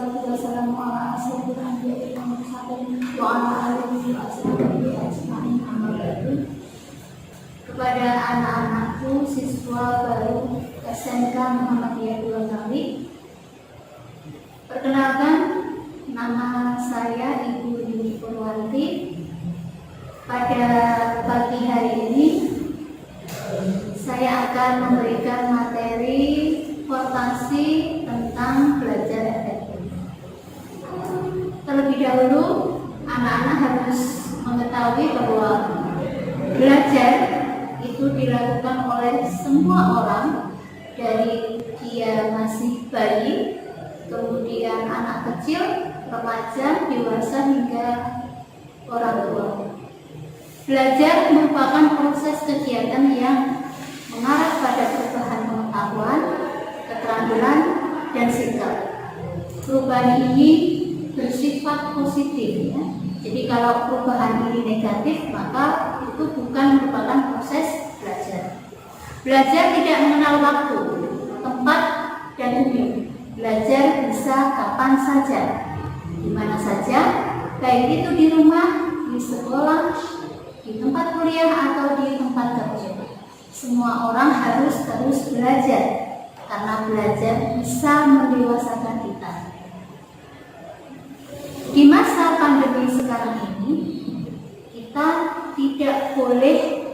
wassalatu wassalamu ala asyrofil anbiya'i wal mursalin wa ala alihi wa ashabihi ajma'in, amma ba'du. Kepada anak-anakku siswa baru SMK Muhammadiyah Dua Kali, perkenalkan, nama saya Ibu Yuni Purwanti. Pada pagi hari ini saya akan memberikan materi portasi tentang belajar efektif. Terlebih dahulu, anak-anak harus mengetahui bahwa belajar itu dilakukan oleh semua orang, dari dia masih bayi, kemudian anak kecil, remaja, dewasa, hingga orang tua. Belajar merupakan proses kegiatan yang mengarah pada perubahan pengetahuan, keterampilan, dan sikap. Perubahan ini bersifat positif, ya. Jadi kalau perubahan ini negatif, maka itu bukan merupakan proses belajar. Belajar tidak mengenal waktu, tempat, dan umur. Belajar bisa kapan saja, di mana saja, baik itu di rumah, di sekolah, di tempat kuliah, atau di tempat kerja. Semua orang harus terus belajar, karena belajar bisa mendewasakan kita. Di masa pandemi sekarang ini, kita tidak boleh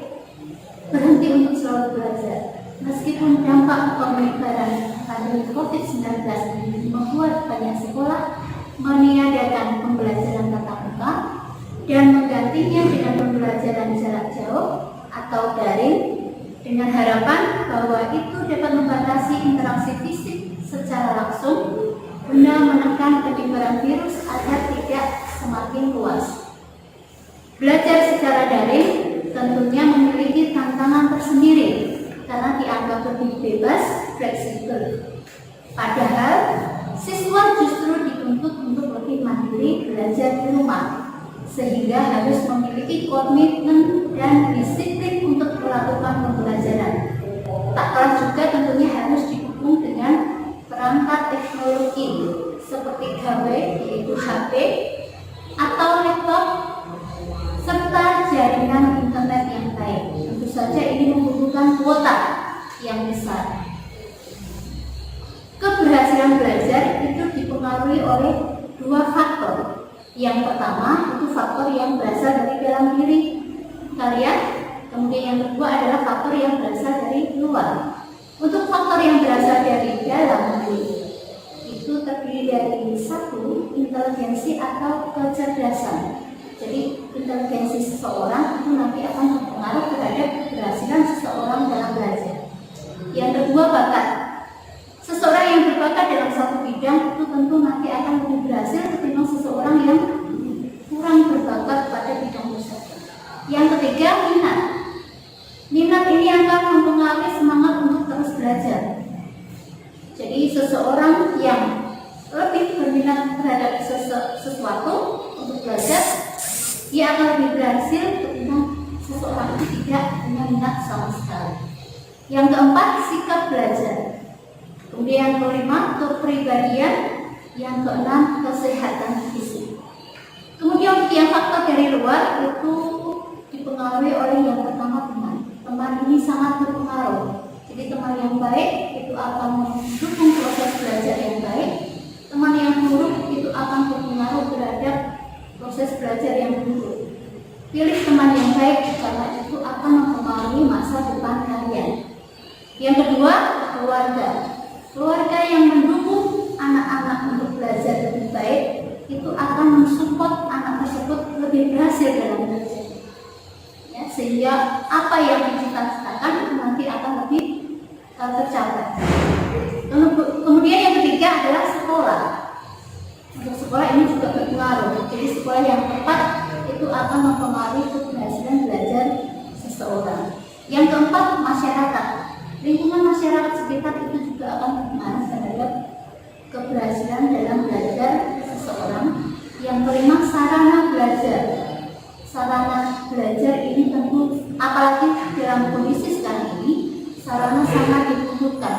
berhenti untuk selalu belajar. Meskipun dampak penyebaran pandemi COVID-19 membuat banyak sekolah meniadakan pembelajaran tatap muka dan menggantinya dengan pembelajaran jarak jauh atau daring, dengan harapan bahwa itu dapat membatasi interaksi fisik secara langsung guna menekan penyebaran virus agar tidak semakin luas. Belajar secara daring tentunya memiliki tantangan tersendiri karena dianggap lebih bebas, fleksibel. Padahal siswa justru dituntut untuk lebih mandiri belajar di rumah, sehingga harus memiliki komitmen dan disiplin untuk melakukan pembelajaran. Tak kalah juga tentunya harus didukung dengan perangkat teknologi seperti gawai, yaitu HP atau laptop, serta jaringan internet yang baik. Tentu saja ini membutuhkan kuota yang besar. Keberhasilan belajar itu dipengaruhi oleh dua faktor. Yang pertama itu faktor yang berasal dari dalam diri kalian, kemudian yang kedua adalah faktor yang berasal dari luar. Untuk faktor yang berasal dari dalam diri itu terdiri dari satu, inteligensi atau kecerdasan. Jadi inteligensi seseorang itu nanti akan berpengaruh terhadap keberhasilan seseorang dalam belajar. Yang kedua, bakat. Seseorang yang berbakat dalam satu bidang itu tentu nanti akan lebih berhasil ketimbang seseorang yang kurang berbakat pada bidang tersebut. Yang ketiga, minat. Minat ini akan mempengaruhi semangat untuk terus belajar. Jadi seseorang yang lebih berminat terhadap sesuatu untuk belajar, ia akan lebih berhasil ketimbang seseorang yang tidak punya minat sama sekali. Yang keempat, sikap belajar. Kemudian yang kelima, kepribadian. Yang keenam, kesehatan fisik. Kemudian yang faktor dari luar itu dipengaruhi oleh yang pertama, teman. Teman ini sangat berpengaruh. Jadi teman yang baik itu akan mendukung proses belajar yang baik. Teman yang buruk itu akan berpengaruh terhadap proses belajar yang buruk. Pilih teman yang baik karena itu akan mempengaruhi masa depan kalian. Yang kedua, keluarga. Keluarga yang mendukung anak-anak untuk belajar lebih baik itu akan mensupport anak tersebut lebih berhasil dalam belajar. Ya, sehingga apa yang dicita-citakan itu nanti akan lebih tercapai. Kemudian yang ketiga adalah sekolah. Untuk sekolah ini juga berpengaruh. Jadi sekolah yang tepat itu akan mempengaruhi keberhasilan belajar seseorang. Yang keempat, masyarakat. Lingkungan masyarakat sekitar itu juga akan berpengaruh terhadap keberhasilan dalam belajar seseorang. Yang kelima, sarana belajar. Sarana belajar ini tentu, apalagi dalam kondisi sekarang ini, sarana sangat dibutuhkan.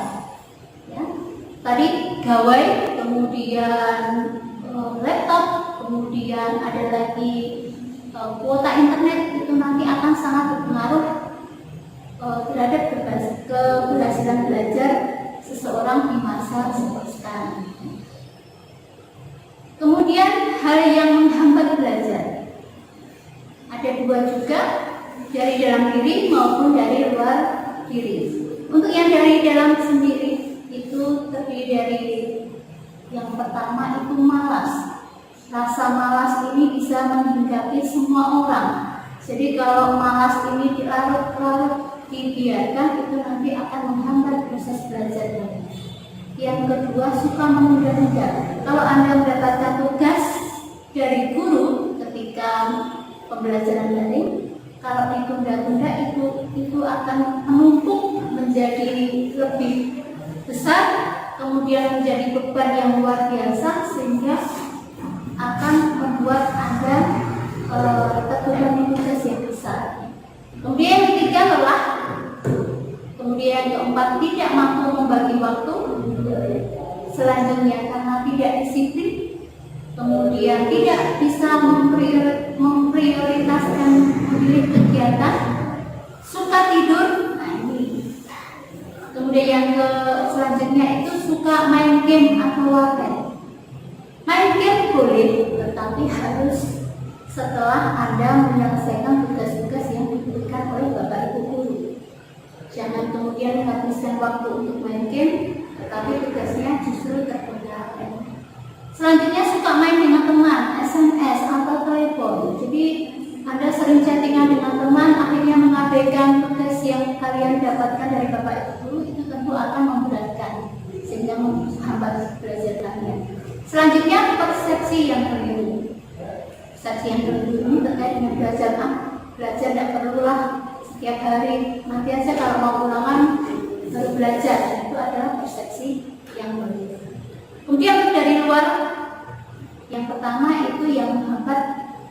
Ya. Tadi gawai, kemudian kemudian laptop, kemudian ada lagi kuota internet, itu nanti akan sangat berpengaruh terhadap keberhasilan belajar seseorang di masa seperti sekarang. Kemudian hal yang menghambat belajar ada dua juga, dari dalam diri maupun dari luar diri. Untuk yang dari dalam sendiri itu terdiri dari yang pertama itu malas. Rasa malas ini bisa menghinggapi semua orang. Jadi kalau malas ini dilarut-larut, dibiarkan, itu nanti akan menghambat proses belajarnya. Yang kedua, suka menunda-nunda. Kalau Anda mendapatkan tugas dari guru ketika pembelajaran daring, kalau ditunda-tunda itu akan menumpuk menjadi lebih besar, kemudian menjadi beban yang luar biasa, sehingga akan membuat Anda terbebani tugas yang besar. Kemudian yang ketiga, lelah. Kemudian yang keempat, tidak mampu membagi waktu. Selanjutnya karena tidak disiplin. Kemudian tidak bisa memprioritaskan memilih kegiatan. Suka tidur. Nah ini. Kemudian yang selanjutnya itu suka main game atau warnet. Main game boleh, tetapi harus setelah Anda menyelesaikan tugas-tugas yang diberikan oleh Bapak Ibu guru. Jangan kemudian menghabiskan waktu untuk main game, tetapi tugasnya justru tertinggalkan. Selanjutnya suka main dengan teman, SMS atau telepon. Jadi Anda sering chattingan dengan teman, akhirnya mengabaikan tugas yang kalian dapatkan dari Bapak Ibu guru, itu tentu akan memberatkan sehingga menghambat belajar kalian. Selanjutnya persepsi yang keliru. Persepsi yang keliru ini terkait dengan belajar. Belajar tidak perlulah setiap hari, nanti aja kalau mau ulangan baru belajar. Itu adalah persepsi yang keliru. Kemudian dari luar, yang pertama itu yang menghambat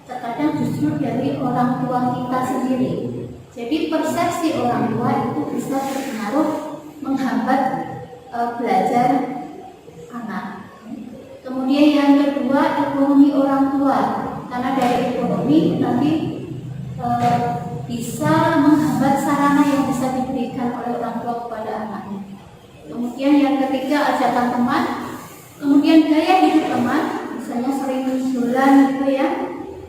terkadang justru dari orang tua kita sendiri. Jadi persepsi orang tua itu bisa berpengaruh menghambat belajar anak. Kemudian yang kedua, ekonomi orang tua, karena dari ekonomi nanti bisa menghambat sarana yang bisa diberikan oleh orang tua kepada anaknya. Kemudian yang ketiga, ajakan teman. Kemudian gaya hidup teman, misalnya sering jualan gitu ya.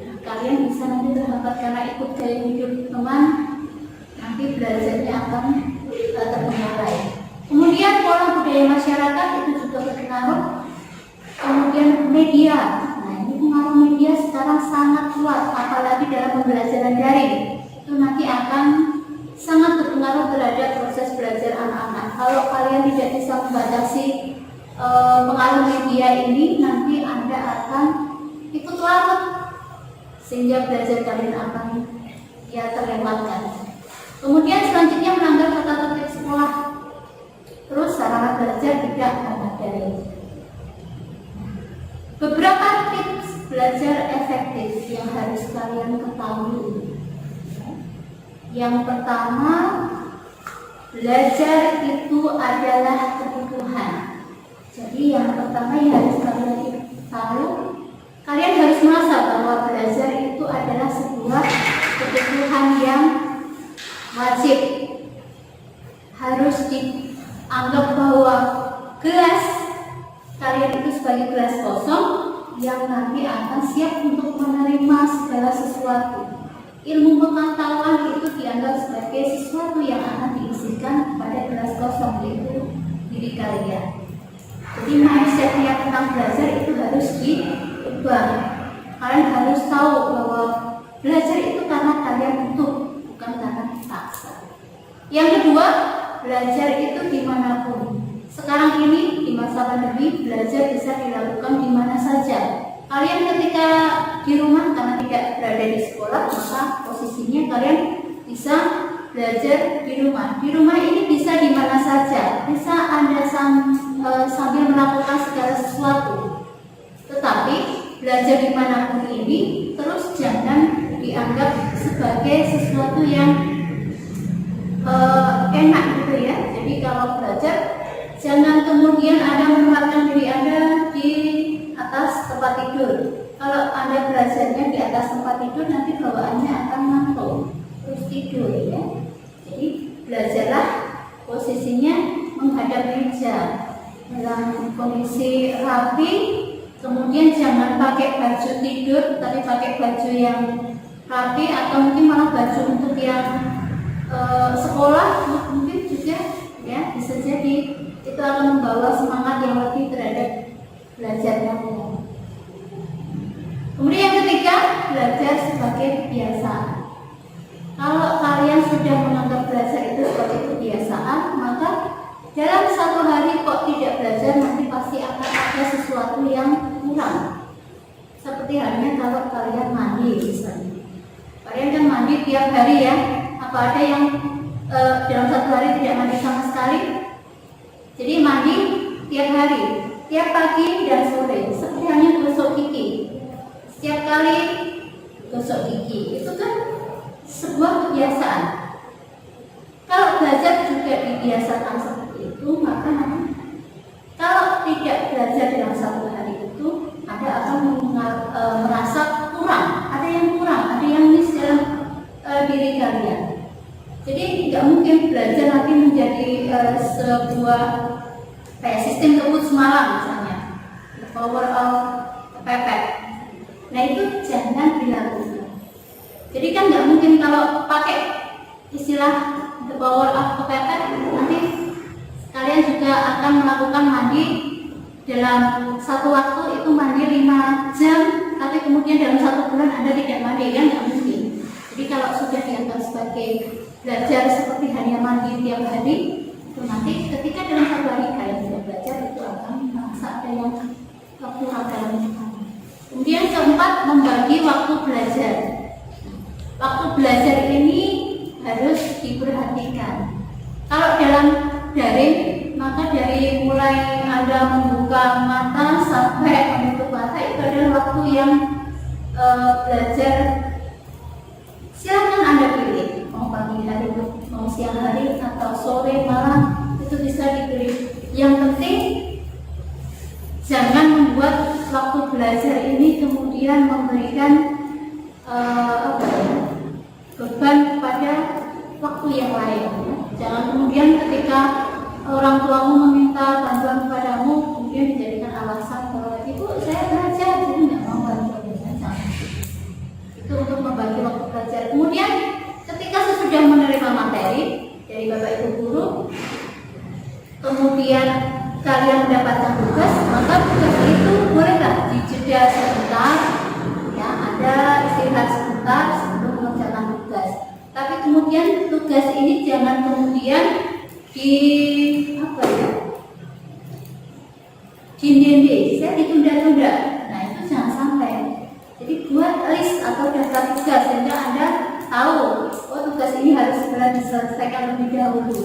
Nah, kalian bisa nanti terhambat karena ikut gaya hidup teman, nanti belajarnya akan terpengaruh. Kemudian pola budaya masyarakat itu juga berpengaruh. Kemudian media, nah ini pengaruh media sekarang sangat kuat, apalagi dalam pembelajaran daring. Itu nanti akan sangat berpengaruh terhadap proses belajar anak-anak. Kalau kalian tidak bisa membatasi pengaruh media ini, nanti Anda akan ikut larut sehingga belajar kalian akan terlewatkan. Kemudian selanjutnya melanggar tata tertib sekolah. Terus sarana belajar tidak memadai. Beberapa tips belajar efektif yang harus kalian ketahui. Yang pertama, belajar itu adalah kebutuhan. Jadi yang pertama yang harus kalian tahu, kalian harus merasa bahwa belajar itu adalah sebuah kebutuhan yang wajib. Harus dianggap bahwa gelas kalian itu sebagai gelas kosong yang nanti akan siap untuk menerima segala sesuatu. Ilmu pengetahuan itu dianggap sebagai sesuatu yang akan diisikan pada gelas kosong, yaitu diri kalian. Jadi mindsetnya tentang belajar itu harus diubah. Kalian harus tahu bahwa belajar itu karena kalian butuh, bukan karena dipaksa. Yang kedua, belajar itu dimanapun. Sekarang ini di masa pandemi, belajar bisa dilakukan di mana saja. Kalian ketika di rumah karena tidak berada di sekolah, maka posisinya kalian bisa belajar di rumah. Di rumah ini bisa di mana saja, bisa Anda sambil melakukan segala sesuatu. Tetapi belajar dimanapun ini terus jangan dianggap sebagai sesuatu yang enak gitu ya. Jadi kalau belajar, jangan kemudian Anda menempatkan diri Anda di atas tempat tidur. Kalau Anda belajarnya di atas tempat tidur, nanti bawaannya akan ngantuk, terus tidur ya. Jadi belajarlah posisinya menghadap meja dalam kondisi rapi. Kemudian jangan pakai baju tidur, tapi pakai baju yang rapi, atau mungkin malah baju untuk yang sekolah mungkin juga ya, bisa jadi itu akan membawa semangat yang lebih terhadap belajarnya. Kemudian yang ketiga, belajar sebagai kebiasaan. Kalau kalian sudah menganggap belajar itu sebagai kebiasaan, maka dalam satu hari kok tidak belajar, nanti pasti akan ada sesuatu yang kurang. Seperti halnya kalau kalian mandi misalnya. Kalian kan mandi tiap hari ya. Apa ada yang dalam satu hari tidak mandi sama sekali? Jadi mandi tiap hari, tiap pagi dan sore. Seperti halnya gosok gigi. Setiap kali gosok gigi, itu kan sebuah kebiasaan. Kalau belajar juga dibiasakan seperti itu, maka nanti kalau tidak belajar dalam satu hari itu, Anda akan merasa kurang, ada yang kurang, ada yang miss dalam diri kalian. Jadi tidak mungkin belajar nanti menjadi sebuah kayak sistem kebut semalam misalnya, the power of kepepet. Nah itu jangan dilakukan. Jadi kan nggak mungkin kalau pakai istilah the power of kepepet, nanti kalian juga akan melakukan mandi dalam satu waktu itu mandi 5 jam, tapi kemudian dalam satu bulan Anda tidak mandi, kan nggak mungkin. Jadi kalau sudah dianggap sebagai belajar seperti hanya mandi tiap hari, itu nanti ketika dalam satu hari kalian tidak belajar, itu akan merasa ada yang kurang dalam hidup. Kemudian keempat, membagi waktu belajar. Waktu belajar ini harus diperhatikan. Kalau dalam daring, maka dari mulai Anda membuka mata sampai menutup mata itu adalah waktu yang belajar. Silakan Anda pilih, mau pagi hari, mau siang hari, atau sore, malam, itu bisa dipilih. Yang penting jangan membuat waktu belajar ini kemudian memberikan beban kepada waktu yang lain. Jangan kemudian ketika orang tuamu meminta bantuan kepadamu, kemudian dijadikan alasan bahwa ibu saya belajar, jadi nggak mau bantuan. Itu untuk membagi waktu belajar. Kemudian ketika sesudah menerima materi dari Bapak Ibu guru, kemudian kalian mendapatkan tugas, maka tugas itu bolehlah dijeda sebentar, ya, ada istirahat sebentar sebelum mengerjakan tugas. Tapi kemudian tugas ini jangan kemudian saya ditunda-tunda. Nah itu jangan sampai. Jadi buat list atau daftar tugas sehingga Anda tahu, oh tugas ini harus segera diselesaikan lebih dahulu.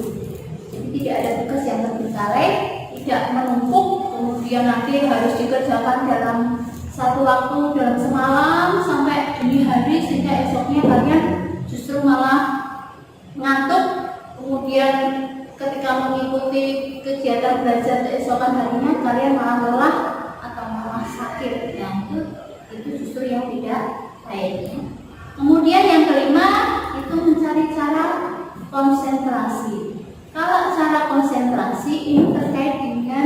Jadi tidak ada tugas yang terbengkalai, tidak menumpuk, kemudian nanti harus dikerjakan dalam satu waktu, dalam semalam sampai dini hari, sehingga esoknya kalian justru malah ngantuk. Kemudian ketika mengikuti kegiatan belajar keesokan harinya, kalian malah lelah atau malah sakit. Itu justru yang tidak baik. Kemudian yang kelima itu mencari cara konsentrasi. Kalau cara konsentrasi ini terkait dengan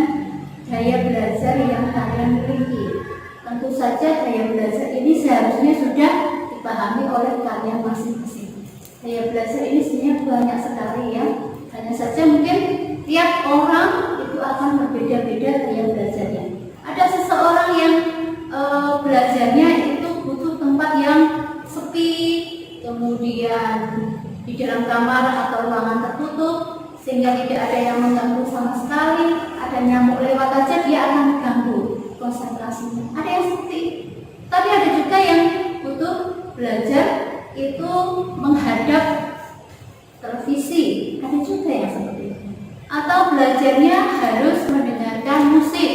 daya belajar yang kalian miliki. Tentu saja daya belajar ini seharusnya sudah dipahami oleh kalian masing-masing. Daya belajar ini sebenarnya banyak sekali ya. Hanya saja mungkin tiap orang itu akan berbeda-beda daya belajarnya. Ada seseorang yang belajarnya itu butuh tempat yang sepi, kemudian di dalam kamar atau ruangan tertutup, sehingga tidak ada yang mengganggu sama sekali. Ada nyamuk lewat aja dia akan mengganggu konsentrasinya. Ada yang seperti itu. Tapi ada juga yang butuh belajar itu menghadap televisi. Ada juga yang seperti itu. Atau belajarnya harus mendengarkan musik.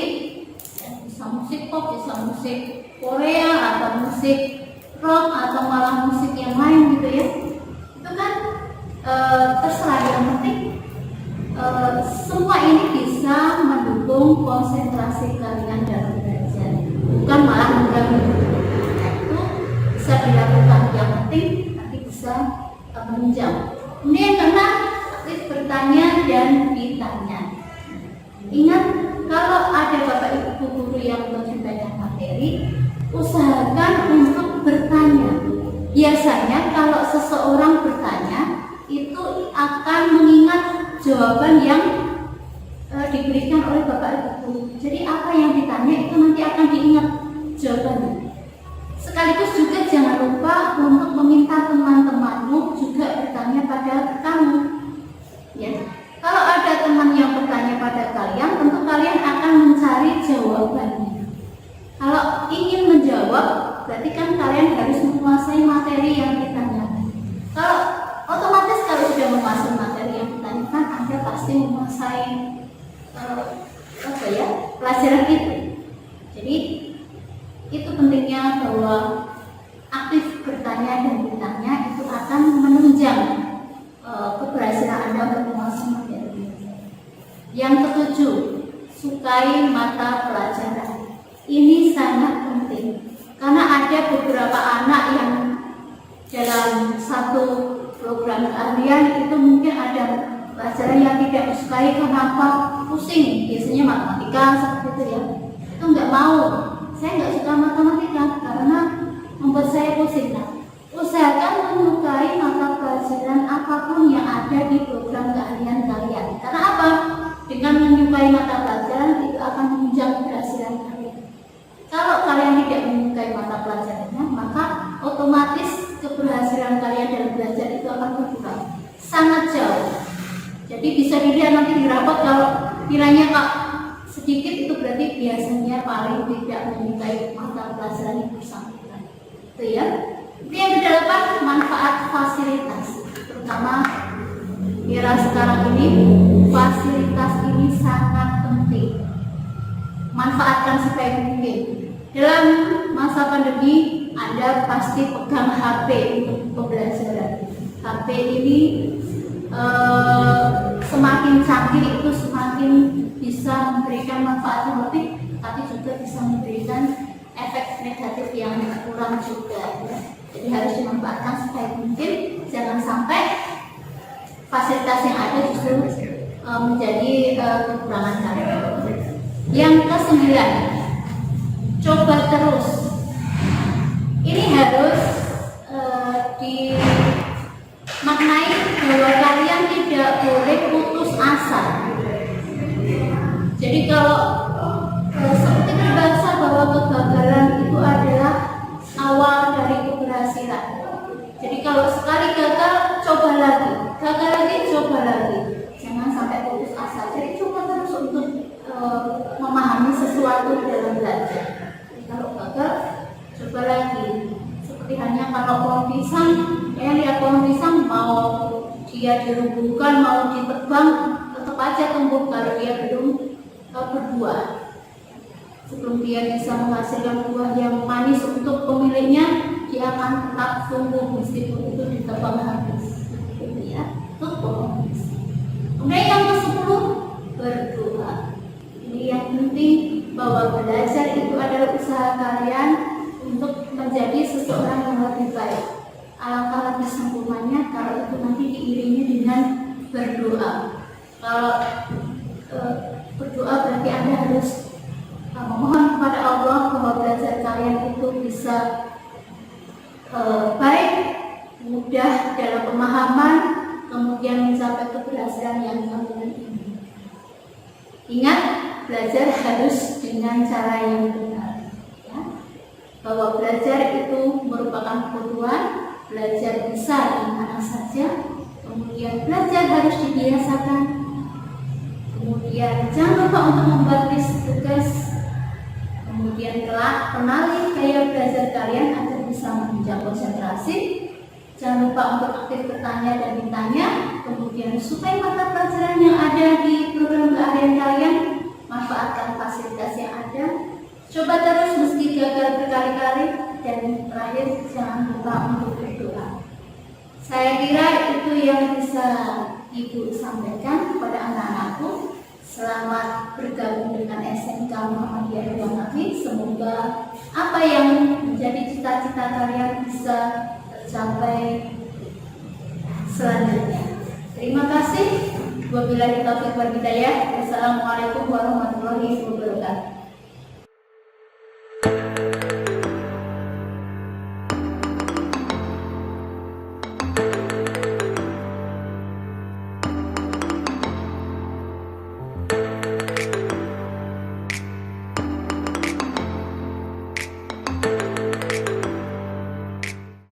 Bisa musik pop, bisa musik Korea, atau musik rock, atau malah musik yang lain gitu ya. Itu kan terserah, yang penting semua ini bisa mendukung konsentrasi kalian dalam belajar. bukan malah mengganggu. Nah, itu bisa dilakukan, yang penting nanti bisa menunjang. Kemudian karena aktif bertanya dan ditanya. Ingat, kalau ada Bapak Ibu guru yang menyampaikan materi, usahakan untuk bertanya. Biasanya kalau seseorang bertanya, itu akan mengingat jawaban yang diberikan oleh Bapak Ibu guru. Jadi apa yang ditanya itu nanti akan diingat jawabannya. Sekaligus juga jangan lupa untuk meminta teman-temanmu juga bertanya pada kamu. Ya, kalau ada teman yang bertanya pada kalian, tentu kalian akan mencari jawabannya. Kalau ingin menjawab, berarti kan kalian harus menguasai materi yang ditanyakan. Kalau otomatis kalau sudah menguasai materi yang ditanyakan, Anda pasti menguasai pelajaran itu. Jadi itu pentingnya bahwa aktif bertanya dan ditanya itu akan menunjang keberhasilan Anda untuk menguasai materi. Yang ketujuh, sukai mata pelajaran. Ini sangat penting karena ada beberapa anak yang dalam satu program keahlian itu mungkin ada pelajaran yang tidak disukai. Kenapa? Pusing, biasanya matematika seperti itu ya. Itu nggak mau. Saya nggak suka matematika karena membuat saya pusing. Nah, usahakan menyukai mata pelajaran apapun yang ada di program keahlian kalian. Karena apa? Dengan menyukai mata pelajaran itu akan menunjang keberhasilan kalian. Kalau kalian tidak menyukai mata pelajarannya, maka otomatis keberhasilan kalian dalam belajar itu akan berkurang sangat jauh. Jadi bisa dilihat nanti di rapat, kalau nilainya Kak sedikit, itu berarti biasanya paling tidak menyukai mata pelajaran yang bersangkutan. Itu ya. Yang kedelapan, manfaat fasilitas. Terutama era sekarang ini, fasilitas ini sangat penting. Manfaatkan sebaik mungkin. Dalam masa pandemi, Anda pasti pegang HP untuk pembelajaran. HP ini semakin canggih itu semakin bisa memberikan manfaat yang lebih, tapi juga bisa memberikan efek negatif yang kurang juga. Jadi harus dimanfaatkan sebaik mungkin, jangan sampai fasilitas yang ada justru menjadi kekurangan kalian. Yang ke-9, coba terus. Ini harus dimaknai bahwa kalian tidak boleh putus asa. Jadi kalau seperti berbahasa bahwa kegagalan itu adalah awal dari keberhasilan. Jadi kalau sekali gagal, coba lagi, gagal lagi, coba lagi. Jangan sampai putus asa. Jadi coba terus untuk memahami sesuatu dalam belajar. Jadi kalau gagal, coba lagi. Seperti hanya kalau pohon pisang, lihat pohon pisang mau dia dirumbuhkan, mau ditebang, tetap aja tumbuh kalau dia belum berbuah. Sebelum dia bisa menghasilkan buah yang manis untuk pemiliknya, dia akan tetap tumbuh meskipun itu ditebang habis. Gitu ya, itu pohon pisang. Kemudian yang ke-10, berdoa. Ini yang penting, bahwa belajar itu adalah usaha kalian untuk menjadi seseorang yang lebih baik. Alangkah lebih sempurnanya kalau itu nanti diiringi dengan berdoa. Kalau berdoa berarti Anda harus memohon kepada Allah bahwa belajar kalian itu bisa baik, mudah dalam pemahaman, kemudian mencapai keberhasilan yang kalian ingin. Ingat, belajar harus dengan cara yang benar, ya. Bahwa belajar itu merupakan kebutuhan, belajar bisa di mana saja, kemudian belajar harus dibiasakan, kemudian jangan lupa untuk membuat list tugas, kemudian kenali gaya belajar kalian agar bisa menunjang konsentrasi. Jangan lupa untuk aktif bertanya dan ditanya, kemudian sukai mata pelajaran yang ada di program keahlian kalian, manfaatkan fasilitas yang ada, coba terus meski gagal berkali-kali, dan terakhir jangan lupa untuk berdoa. Saya kira itu yang bisa Ibu sampaikan kepada anak-anakku. Selamat bergabung dengan SMK Muhammadiyah Dua Nafi. Semoga cita-cita kalian bisa tercapai selanjutnya. Terima kasih. Wabillahi taufiq wal hidayah. Wassalamualaikum warahmatullahi wabarakatuh.